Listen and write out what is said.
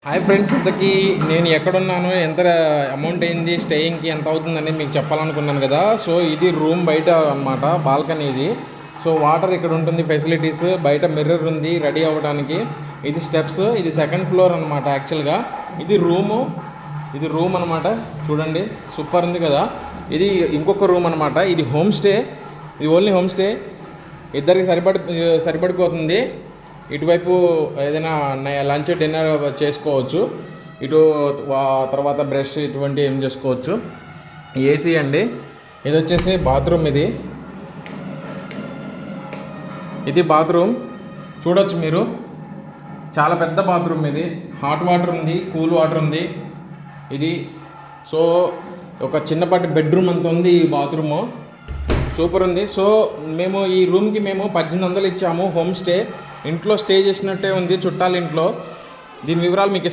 Hi friends, ఇంతకీ నేను ఎక్కడున్నాను, ఎంత అమౌంట్ అయింది, స్టేయింగ్కి ఎంత అవుతుందని మీకు చెప్పాలనుకున్నాను కదా. సో ఇది రూమ్ బయట అన్నమాట, బాల్కనీ ఇది. సో వాటర్ ఇక్కడ ఉంటుంది, ఫెసిలిటీస్ బయట మిర్రర్ ఉంది రెడీ అవ్వడానికి. ఇది స్టెప్స్, ఇది సెకండ్ ఫ్లోర్ అనమాట. యాక్చువల్గా ఇది రూమ్ అనమాట. చూడండి, సూపర్ ఉంది కదా. ఇది ఇంకొక రూమ్ అనమాట. ఇది హోమ్ స్టే, ఇది ఓన్లీ హోమ్ స్టే. ఇద్దరికి సరిపడిపోతుంది. ఇటువైపు ఏదైనా లంచ్ డిన్నర్ చేసుకోవచ్చు. ఇటు తర్వాత బ్రష్ ఇటువంటి ఏం చేసుకోవచ్చు. ఏసీ అండి. ఇది వచ్చేసి బాత్రూమ్. ఇది బాత్రూమ్ చూడొచ్చు మీరు. చాలా పెద్ద బాత్రూమ్ ఇది. హాట్ వాటర్ ఉంది, కూల్ వాటర్ ఉంది ఇది. సో ఒక చిన్నపాటి బెడ్రూమ్ అంత ఉంది ఈ బాత్రూము. సూపర్ ఉంది. సో మేము ఈ రూమ్కి 1800 ఇచ్చాము. హోమ్ స్టే, ఇంట్లో స్టే చేసినట్టే ఉంది, చుట్టాల ఇంట్లో. దీని వివరాలు మీకు